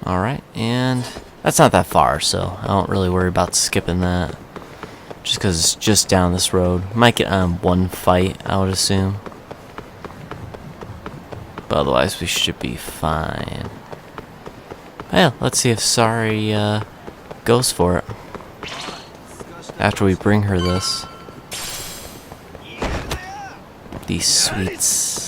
Alright, and that's not that far, so I don't really worry about skipping that. Just because it's just down this road. Might get one fight, I would assume. But otherwise, we should be fine. Well, let's see if Sari goes for it. After we bring her this. These sweets.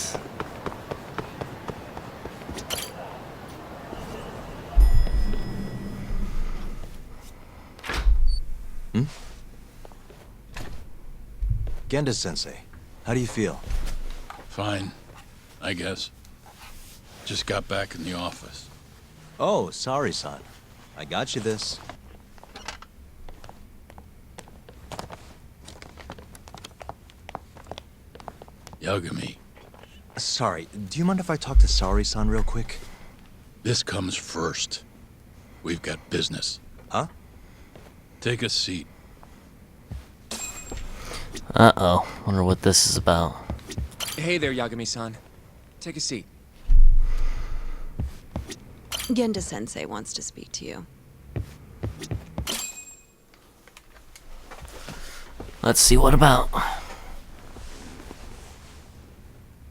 Genda-sensei, how do you feel? Fine, I guess. Just got back in the office. Oh, sorry, son. I got you this. Yagami, Sorry, do you mind if I talk to Sari-san real quick? this comes first. We've got business. Huh? Take a seat. Uh-oh. Wonder what this is about. Hey there, Yagami-san. Take a seat. Genda-sensei wants to speak to you. Let's see what about.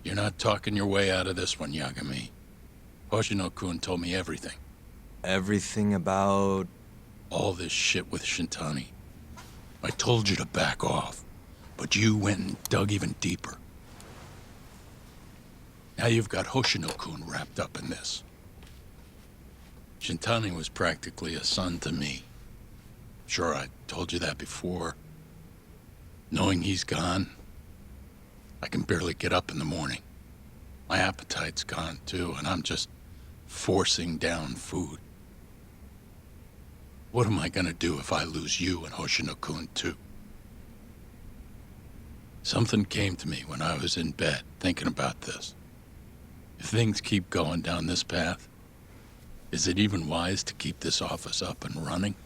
You're not talking your way out of this one, Yagami. Hoshino-kun told me everything. Everything about... All this shit with Shintani. I told you to back off, but you went and dug even deeper. Now you've got Hoshino-kun wrapped up in this. Shintani was practically a son to me. Sure, I told you that before. Knowing he's gone, I can barely get up in the morning. My appetite's gone too, and I'm just forcing down food. What am I gonna do if I lose you and Hoshino-kun too? Something came to me when I was in bed thinking about this. If things keep going down this path, is it even wise to keep this office up and running?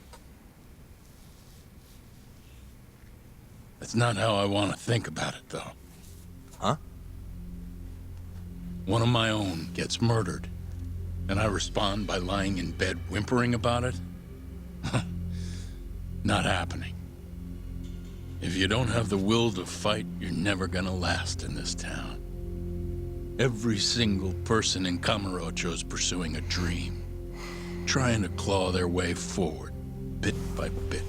That's not how I want to think about it, though. Huh? One of my own gets murdered, and I respond by lying in bed whimpering about it? Not happening. If you don't have the will to fight, you're never gonna last in this town. Every single person in Kamurocho is pursuing a dream, trying to claw their way forward, bit by bit.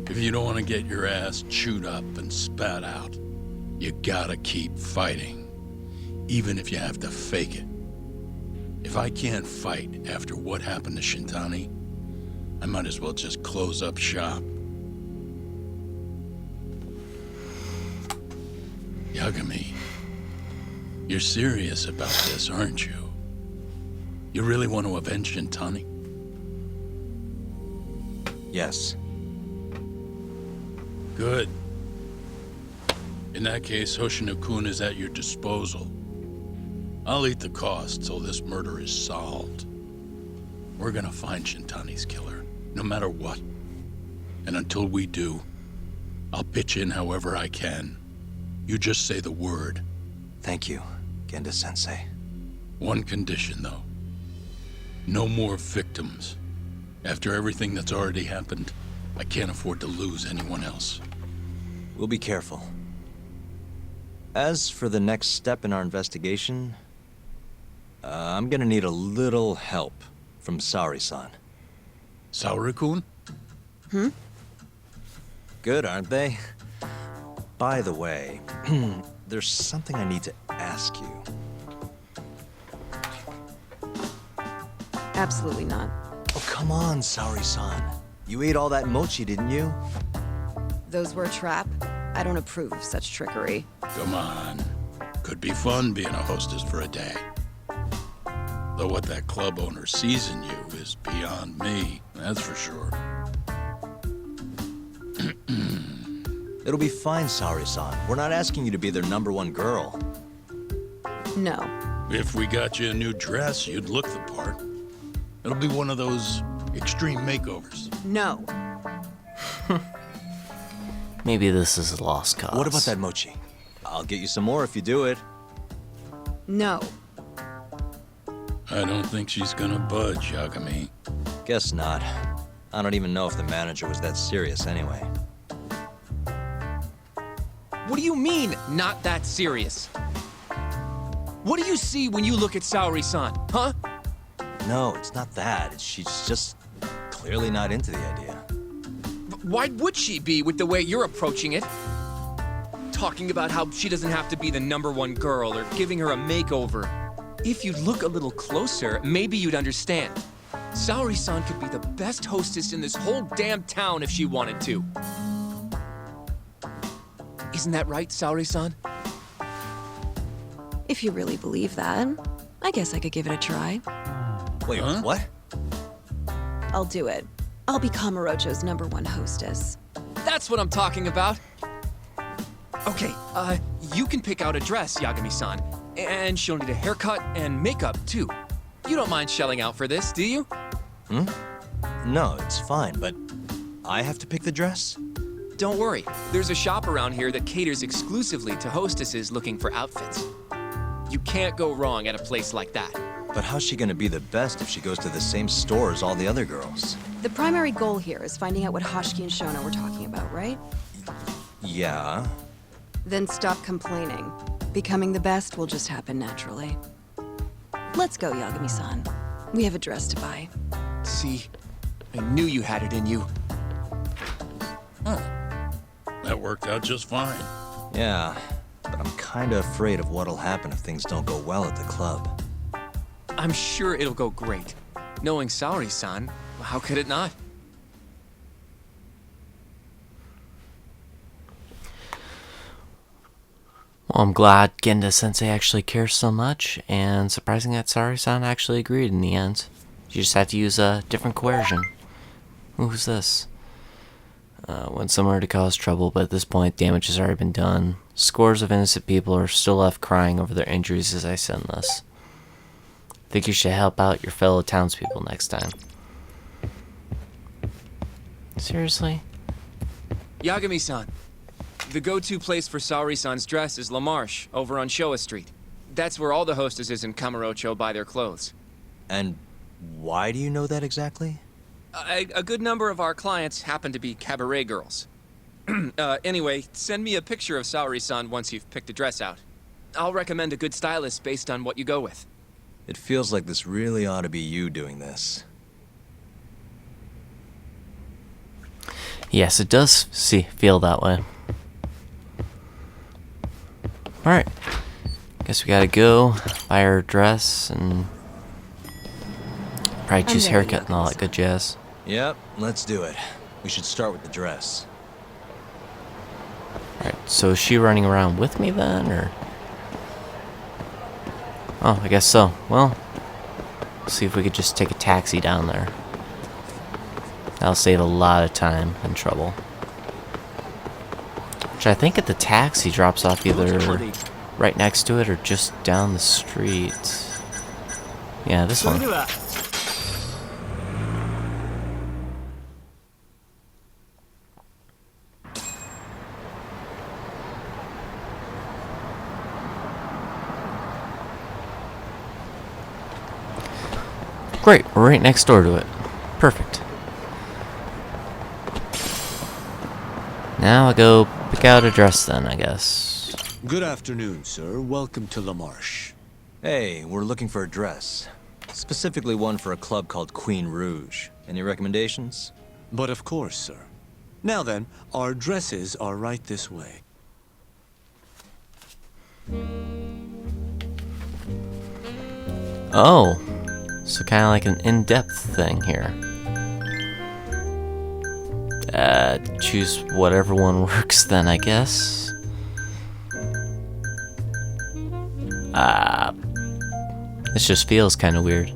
If you don't want to get your ass chewed up and spat out, you gotta keep fighting, even if you have to fake it. If I can't fight after what happened to Shintani, I might as well just close up shop. Yagami, you're serious about this, aren't you? You really want to avenge Shintani? Yes. Good. In that case, Hoshino-kun is at your disposal. I'll eat the cost till this murder is solved. We're gonna find Shintani's killer, no matter what. And until we do, I'll pitch in however I can. You just say the word. Thank you, Genda-sensei. One condition, though. No more victims. After everything that's already happened, I can't afford to lose anyone else. We'll be careful. As for the next step in our investigation, I'm gonna need a little help from Sari-san. Saori-kun? Good, aren't they? By the way, there's something I need to ask you. Absolutely not. Oh, come on, Sari-san. You ate all that mochi, didn't you? Those were a trap. I don't approve of such trickery. Come on. Could be fun being a hostess for a day. Though what that club owner sees in you is beyond me, that's for sure. It'll be fine, Sari-san. We're not asking you to be their #1 girl. No. If we got you a new dress, you'd look the part. It'll be one of those extreme makeovers. No. Maybe this is a lost cause. What about that mochi? I'll get you some more if you do it. No. I don't think she's gonna budge, Yagami. Guess not. I don't even know if the manager was that serious anyway. What do you mean, not that serious? What do you see when you look at Saori-san, huh? No, it's not that. She's just clearly not into the idea. Why would she be with the way you're approaching it? Talking about how she doesn't have to be the #1 girl or giving her a makeover. If you'd look a little closer, maybe you'd understand. Saori-san could be the best hostess in this whole damn town if she wanted to. Isn't that right, Saori-san? If you really believe that, I guess I could give it a try. Wait, Huh? what? I'll do it. I'll be Kamurocho's #1 hostess. That's what I'm talking about. Okay, you can pick out a dress, Yagami-san. And she'll need a haircut and makeup, too. You don't mind shelling out for this, do you? No, it's fine, but I have to pick the dress? Don't worry. There's a shop around here that caters exclusively to hostesses looking for outfits. You can't go wrong at a place like that. But how's she gonna be the best if she goes to the same store as all the other girls? The primary goal here is finding out what Hoshiki and Shona were talking about, right? Yeah. Then stop complaining. Becoming the best will just happen naturally. Let's go, Yagami-san. We have a dress to buy. See, I knew you had it in you. That worked out just fine. Yeah, but I'm kinda afraid of what'll happen if things don't go well at the club. I'm sure it'll go great. Knowing Saori-san, how could it not? Well, I'm glad Genda-sensei actually cares so much, and surprising that Saori-san actually agreed in the end. You just had to use a different coercion. Who's this? Went somewhere to cause trouble, but at this point, damage has already been done. Scores of innocent people are still left crying over their injuries as I send this. Think you should help out your fellow townspeople next time. Seriously? Yagami-san, the go-to place for Saori-san's dress is La Marche, over on Showa Street. That's where all the hostesses in Kamurocho buy their clothes. And why do you know that exactly? A good number of our clients happen to be cabaret girls. Anyway, send me a picture of Saori-san once you've picked a dress out. I'll recommend a good stylist based on what you go with. It feels like this really ought to be you doing this. Yes, it does feel that way. Alright. Guess we gotta go buy her dress and probably choose ready, haircut and all that Yakuza. good jazz. Yep, let's do it. We should start with the dress. Alright, so is she running around with me then, or? Oh, I guess so. Well, let's see if we could just take a taxi down there. That'll save a lot of time and trouble. Which I think at the taxi drops off either right next to it or just down the street. Yeah, this one. Great, we're right next door to it. Perfect. Now I go pick out a dress then, I guess. Good afternoon, sir. Welcome to La Marche. Hey, we're looking for a dress. Specifically one for a club called Queen Rouge. Any recommendations? But of course, sir. Now then, our dresses are right this way. Oh, so kind of like an in-depth thing here. Choose whatever one works then, I guess. This just feels kind of weird.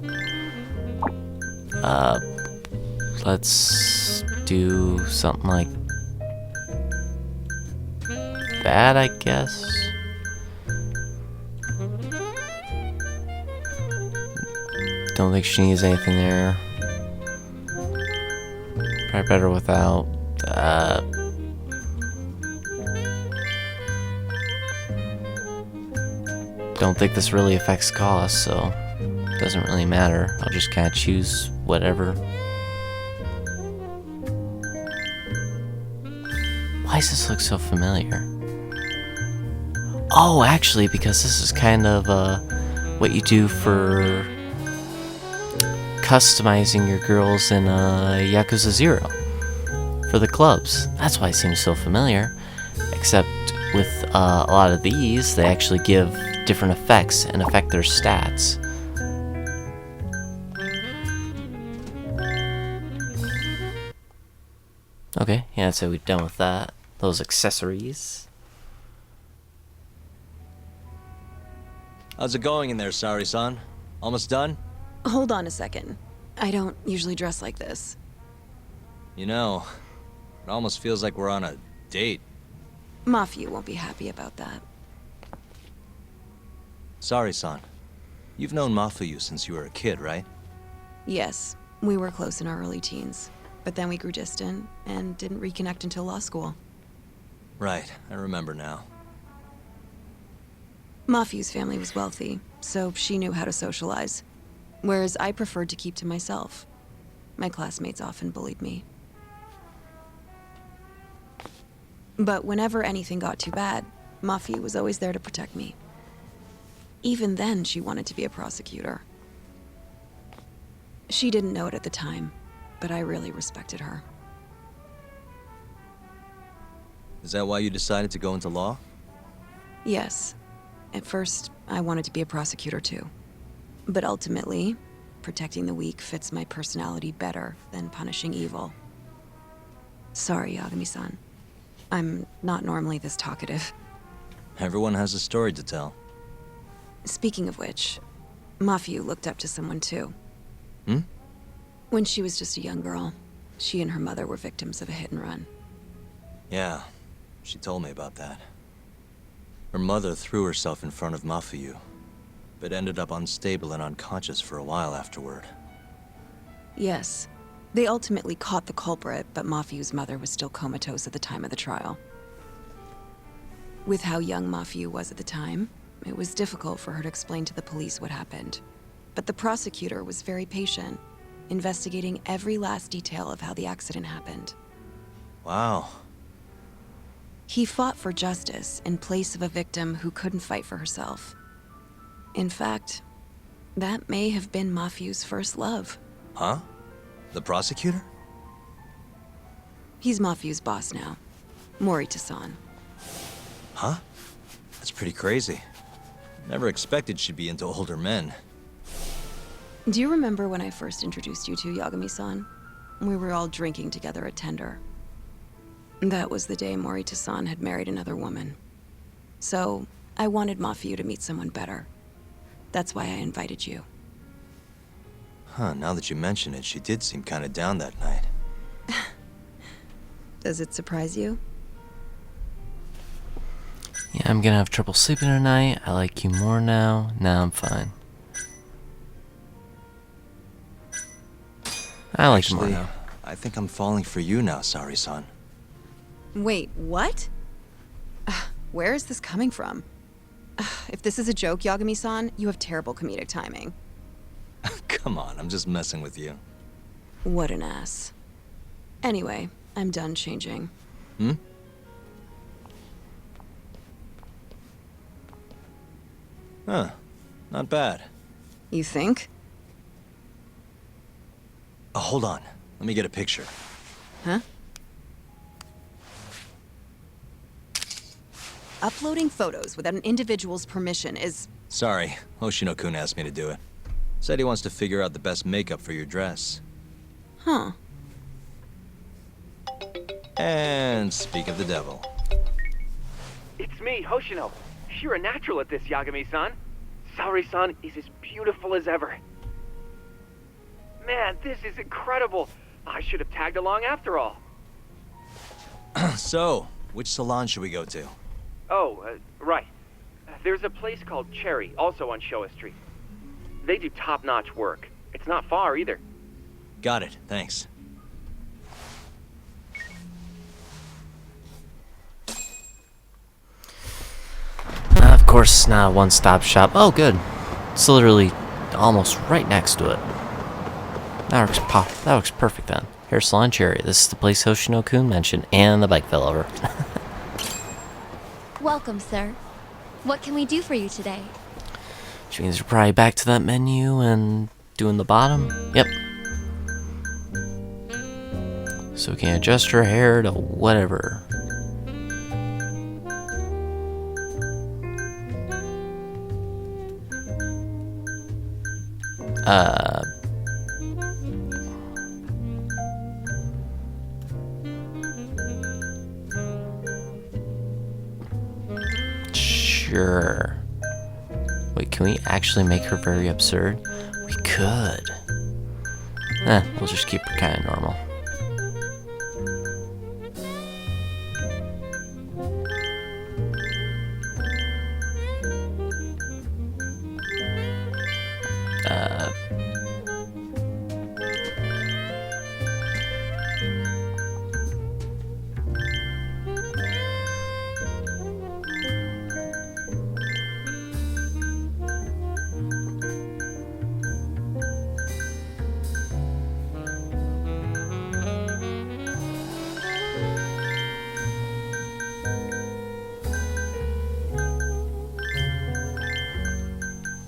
Let's do something like that, I guess. Don't think she needs anything there. Probably better without. Don't think this really affects cost, so doesn't really matter. I'll just kind of choose whatever. Why does this look so familiar? Oh, actually, because this is kind of what you do for customizing your girls in Yakuza 0 for the clubs. That's why it seems so familiar. Except with a lot of these, they actually give different effects and affect their stats. Okay, yeah, so we're done with that. Those accessories. How's it going in there, Sari-san? Almost done? Hold on a second. I don't usually dress like this. You know, it almost feels like we're on a date. Mafia won't be happy about that. Sari-san, you've known Mafuyu since you were a kid, right? Yes, we were close in our early teens. But then we grew distant and didn't reconnect until law school. Right, I remember now. Mafuyu's family was wealthy, so she knew how to socialize. Whereas I preferred to keep to myself. My classmates often bullied me. But whenever anything got too bad, Mafuyu was always there to protect me. Even then, she wanted to be a prosecutor. She didn't know it at the time, but I really respected her. Is that why you decided to go into law? Yes. At first, I wanted to be a prosecutor too. But ultimately, protecting the weak fits my personality better than punishing evil. Sorry, Yagami-san. I'm not normally this talkative. Everyone has a story to tell. Speaking of which, Mafuyu looked up to someone too. Hmm? When she was just a young girl, she and her mother were victims of a hit and run. Yeah, she told me about that. Her mother threw herself in front of Mafuyu, but ended up unstable and unconscious for a while afterward. Yes. They ultimately caught the culprit, but Mafuyu's mother was still comatose at the time of the trial. With how young Mafuyu was at the time, it was difficult for her to explain to the police what happened. But the prosecutor was very patient, investigating every last detail of how the accident happened. Wow. He fought for justice in place of a victim who couldn't fight for herself. In fact, that may have been Mafuyu's first love. Huh? The prosecutor? He's Mafuyu's boss now, Morita-san. Huh? That's pretty crazy. Never expected she'd be into older men. Do you remember when I first introduced you to Yagami-san? We were all drinking together at Tender. That was the day Morita-san had married another woman. So, I wanted Mafuyu to meet someone better. That's why I invited you. Huh, now that you mention it, she did seem kinda down that night. Does it surprise you? Yeah, I'm gonna have trouble sleeping tonight. I like you more now. Now I'm fine. I like you more Actually, now. I think I'm falling for you now, Sari-san. Wait, what? Where is this coming from? If this is a joke, Yagami-san, you have terrible comedic timing. Come on, I'm just messing with you. What an ass. Anyway, I'm done changing. Hmm? Huh. Not bad. You think? Hold on. Let me get a picture. Huh? Uploading photos without an individual's permission is... Sorry, Hoshino-kun asked me to do it. Said he wants to figure out the best makeup for your dress. Huh. And speak of the devil. It's me, Hoshino. You're a natural at this, Yagami-san. Saori-san is as beautiful as ever. Man, this is incredible. I should have tagged along after all. So, which salon should we go to? Oh, right. There's a place called Cherry, also on Showa Street. They do top-notch work. It's not far, either. Got it, thanks. Of course, it's not a one-stop shop. Oh, good. It's literally almost right next to it. That works perfect then. Hair salon Cherry. This is the place Hoshino-kun mentioned, and the bike fell over. Welcome, sir. What can we do for you today? Which means we're probably back to that menu and doing the bottom. Yep. So we can adjust her hair to whatever. Sure. Wait, can we actually make her very absurd? We could. We'll just keep her kind of normal.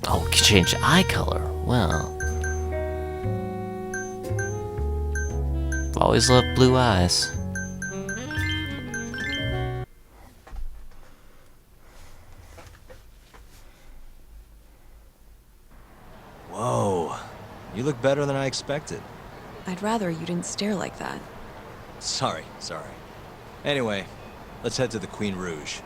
Oh, we can change the eye color. Well. I've always loved blue eyes. Whoa. You look better than I expected. I'd rather you didn't stare like that. Sorry. Anyway, let's head to the Queen Rouge.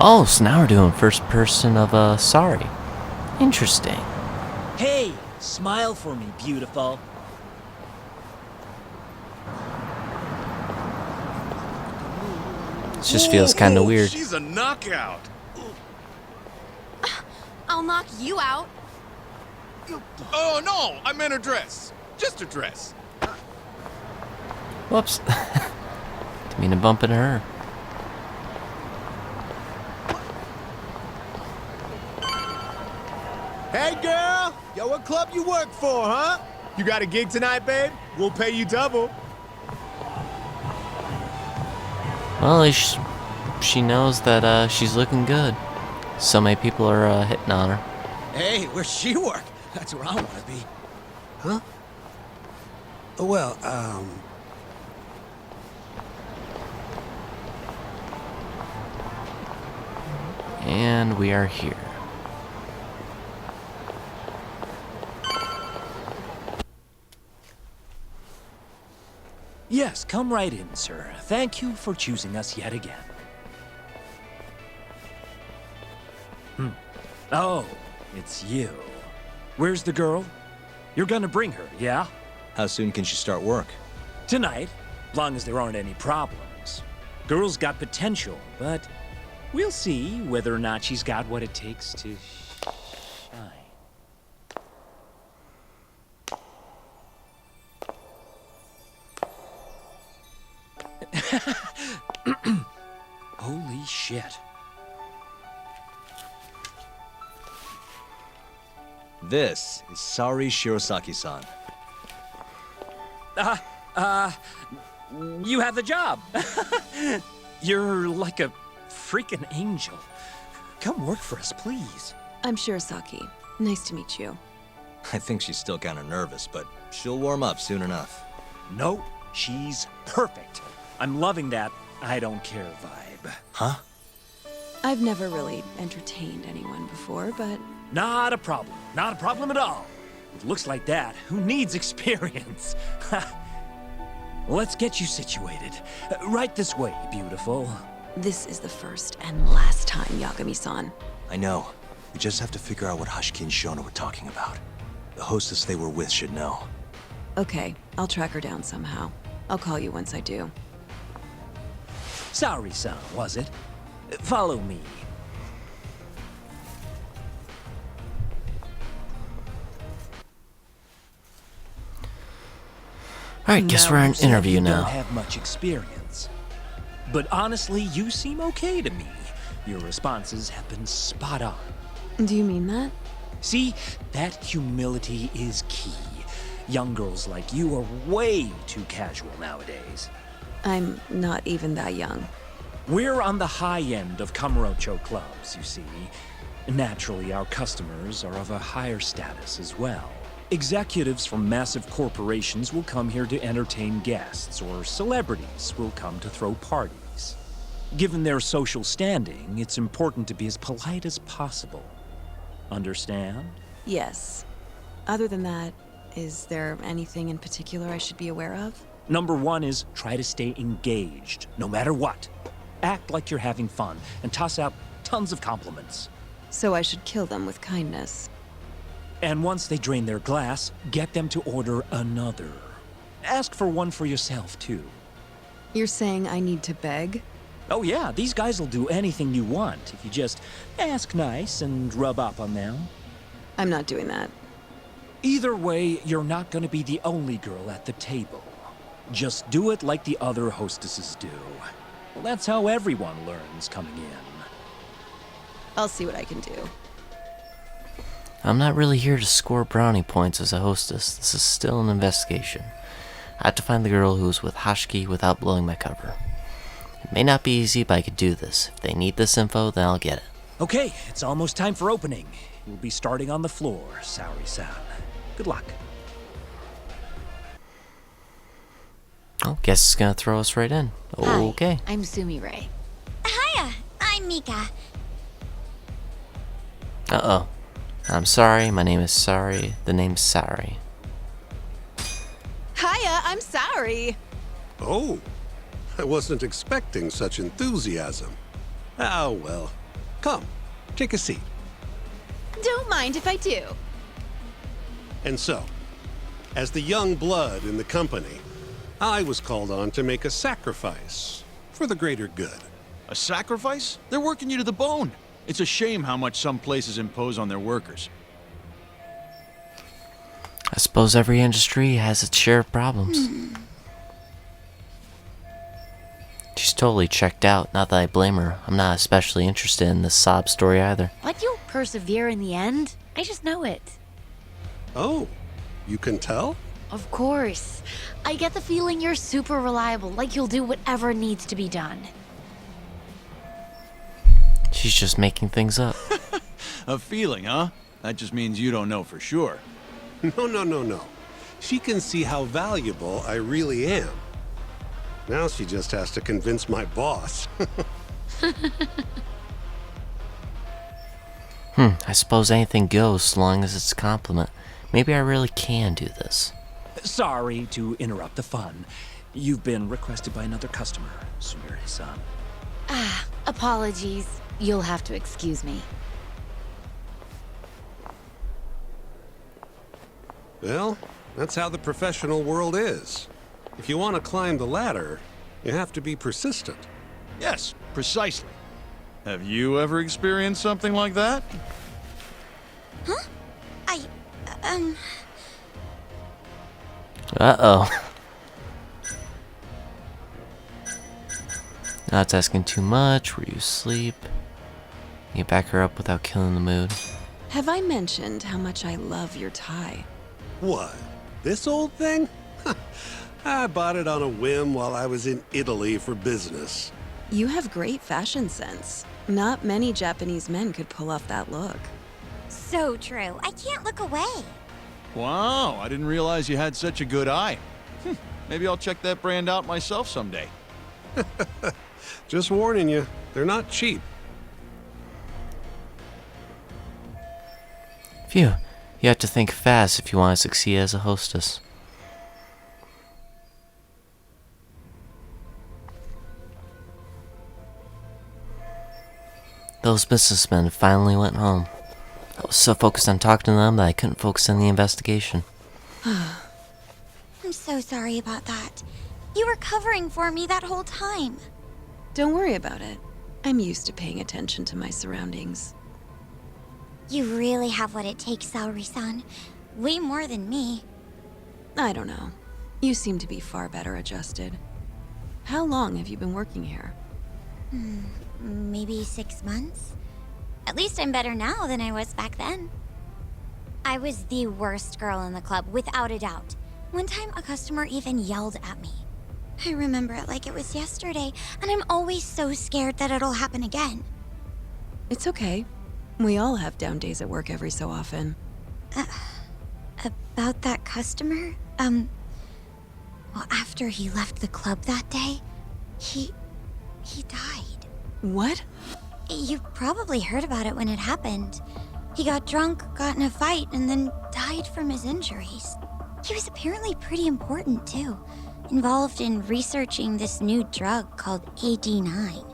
Oh, so now we're doing first person of Sorry. Interesting. Hey, smile for me, beautiful. This just feels kind of weird. She's a knockout. I'll knock you out. Oh, no, I meant a dress. Just a dress. Whoops. Didn't mean to bump into her. Hey girl! Yo, what club you work for, huh? You got a gig tonight, babe? We'll pay you double. Well, at least she knows that she's looking good. So many people are hitting on her. Hey, where's she work? That's where I want to be. Huh? Well, And we are here. Yes, come right in, sir. Thank you for choosing us yet again. Oh, it's you. Where's the girl? You're gonna bring her, yeah? How soon can she start work? Tonight, long as there aren't any problems. Girl's got potential, but we'll see whether or not she's got what it takes to shine. Holy shit. This is Sari Shirosaki-san. You have the job. You're like a freaking angel. Come work for us, please. I'm Shirosaki. Nice to meet you. I think she's still kind of nervous, but she'll warm up soon enough. No, she's perfect. I'm loving that I don't care vibe. Huh? I've never really entertained anyone before, but Not a problem. Not a problem at all. With looks like that, who needs experience? Let's get you situated. Right this way, beautiful. this is the first and last time, Yagami-san. I know. We just have to figure out what Hashiki and Shona were talking about. The hostess they were with should know. Okay, I'll track her down somehow. I'll call you once I do. Sorry, son, was it? Follow me. Alright, guess we're in an interview you now. Don't have much experience. But honestly, you seem okay to me. Your responses have been spot on. Do you mean that? See, that humility is key. Young girls like you are way too casual nowadays. I'm not even that young. We're on the high end of Kamurocho clubs, you see. Naturally, our customers are of a higher status as well. Executives from massive corporations will come here to entertain guests, or celebrities will come to throw parties. Given their social standing, it's important to be as polite as possible. Understand? Yes. Other than that, is there anything in particular I should be aware of? Number one is try to stay engaged, no matter what. Act like you're having fun, and toss out tons of compliments. So I should kill them with kindness. And once they drain their glass, get them to order another. Ask for one for yourself, too. You're saying I need to beg? Oh yeah, these guys will do anything you want if you just ask nice and rub up on them. I'm not doing that. Either way, you're not gonna be the only girl at the table. Just do it like the other hostesses do. Well, that's how everyone learns coming in. I'll see what I can do. I'm not really here to score brownie points as a hostess. This is still an investigation. I have to find the girl who's with Hashiki without blowing my cover. It may not be easy, but I could do this. If they need this info, then I'll get it. Okay, it's almost time for opening. We'll be starting on the floor, Saori-san. Good luck. Oh, guess it's gonna throw us right in. Okay. Hi, I'm Sumi Ray. Hiya, I'm Mika. Uh-oh. I'm sorry, my name is Sari. The name's Sari. Hiya, I'm sorry. Oh, I wasn't expecting such enthusiasm. Ah, well. Come, take a seat. Don't mind if I do. And so, as the young blood in the company, I was called on to make a sacrifice for the greater good. A sacrifice? They're working you to the bone. It's a shame how much some places impose on their workers. I suppose every industry has its share of problems. She's totally checked out. Not that I blame her. I'm not especially interested in this sob story either. But you'll persevere in the end. I just know it. Oh, you can tell? Of course. I get the feeling you're super reliable, like you'll do whatever needs to be done. She's just making things up. A feeling, huh? That just means you don't know for sure. No. She can see how valuable I really am. Now she just has to convince my boss. I suppose anything goes so long as it's a compliment. Maybe I really can do this. Sorry to interrupt the fun. You've been requested by another customer, Sumire-san. Apologies. You'll have to excuse me. Well, that's how the professional world is. If you want to climb the ladder, you have to be persistent. Yes, precisely. Have you ever experienced something like that? Huh? Uh-oh. Now it's asking too much. Were you asleep? You back her up without killing the mood. Have I mentioned how much I love your tie? What? This old thing? I bought it on a whim while I was in Italy for business. You have great fashion sense. Not many Japanese men could pull off that look. So true. I can't look away. Wow, I didn't realize you had such a good eye. Maybe I'll check that brand out myself someday. Just warning you, they're not cheap. Phew. You have to think fast if you want to succeed as a hostess. Those businessmen finally went home. I was so focused on talking to them that I couldn't focus on the investigation. I'm so sorry about that. You were covering for me that whole time. Don't worry about it. I'm used to paying attention to my surroundings. You really have what it takes, Saori-san. Way more than me. I don't know. You seem to be far better adjusted. How long have you been working here? maybe 6 months. At least I'm better now than I was back then. I was the worst girl in the club, without a doubt. One time, a customer even yelled at me. I remember it like it was yesterday, and I'm always so scared that it'll happen again. It's okay. We all have down days at work every so often. About that customer? Well, after he left the club that day, he died. What? You've probably heard about it when it happened. He got drunk, got in a fight, and then died from his injuries. He was apparently pretty important, too. Involved in researching this new drug called AD9.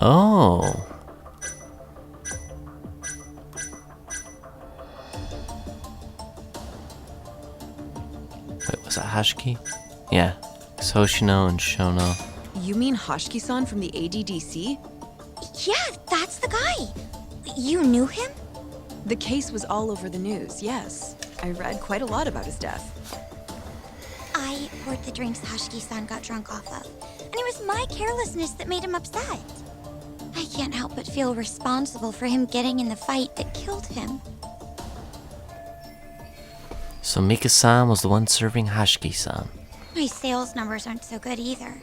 Oh. Wait, was that Hashiki? Yeah. It's Hoshino and Shono. You mean Hoshiki-san from the ADDC? Yeah, that's the guy. You knew him? The case was all over the news, yes. I read quite a lot about his death. I poured the drinks Hoshiki-san got drunk off of, and it was my carelessness that made him upset. I can't help but feel responsible for him getting in the fight that killed him. So Mika-san was the one serving Hashiki-san. My sales numbers aren't so good either.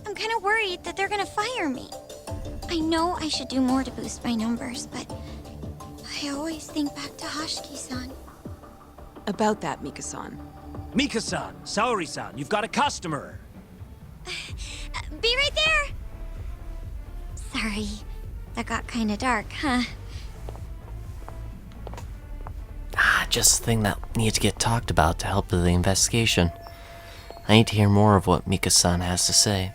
I'm kind of worried that they're gonna fire me. I know I should do more to boost my numbers, but I always think back to Hoshiki-san. About that, Mika-san. Mika-san, Saori-san, you've got a customer. Be right there! Sorry, that got kinda dark, huh? Just the thing that needs to get talked about to help with the investigation. I need to hear more of what Mika-san has to say.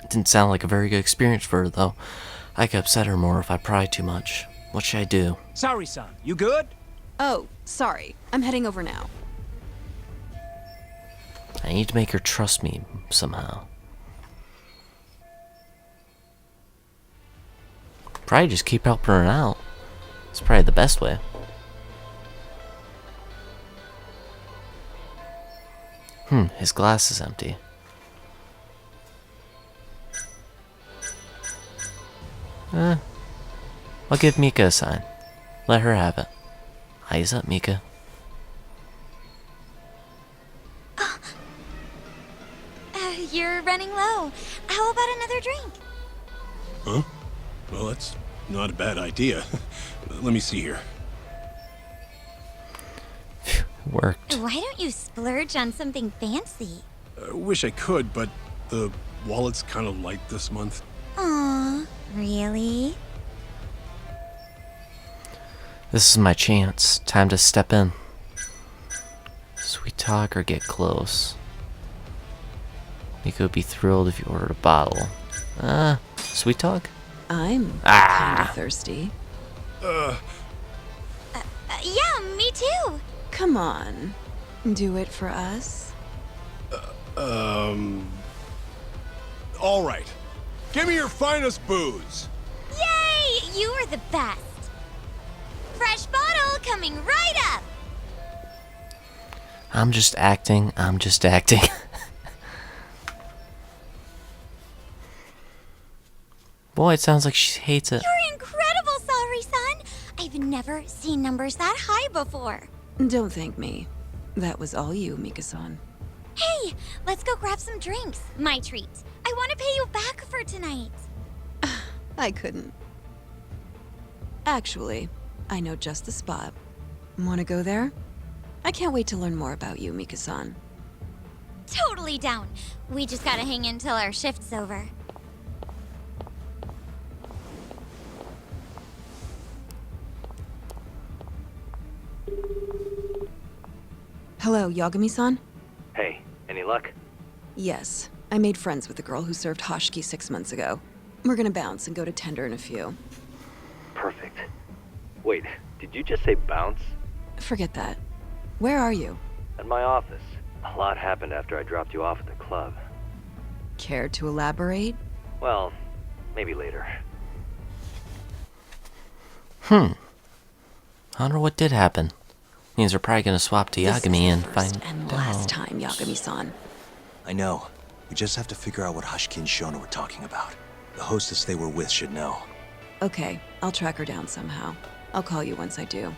It didn't sound like a very good experience for her, though. I could upset her more if I pry too much. What should I do? Saori-san, you good? Oh, sorry. I'm heading over now. I need to make her trust me somehow. Probably just keep helping her out. It's probably the best way. His glass is empty. I'll give Mika a sign. Let her have it. Eyes up, Mika. You're running low. How about another drink? Huh? Well, that's not a bad idea. Let me see here. Worked. Why don't you splurge on something fancy? I wish I could, but the wallet's kind of light this month. Aw, really? This is my chance. Time to step in. Sweet talk or get close. Mika would be thrilled if you ordered a bottle. Sweet talk? I'm kinda thirsty. Yeah, me too. Come on. Do it for us. All right. Give me your finest booze. Yay! You are the best. Fresh bottle coming right up. I'm just acting. Boy, it sounds like she hates it. You're incredible, Saori-san. I've never seen numbers that high before. Don't thank me. That was all you, Mika-san. Hey, let's go grab some drinks. My treat. I want to pay you back for tonight. I couldn't. Actually, I know just the spot. Want to go there? I can't wait to learn more about you, Mika-san. Totally down. We just gotta hang in till our shift's over. Hello, Yagami-san? Hey, any luck? Yes. I made friends with the girl who served Hoshiki 6 months ago. We're gonna bounce and go to Tender in a few. Perfect. Wait, did you just say bounce? Forget that. Where are you? At my office. A lot happened after I dropped you off at the club. Care to elaborate? Well, maybe later. I wonder what did happen. Means we're probably gonna swap to This Yagami is and the first find and last time, Yagami-san. I know. We just have to figure out what Hashiki and Shona were talking about. The hostess they were with should know. Okay, I'll track her down somehow. I'll call you once I do.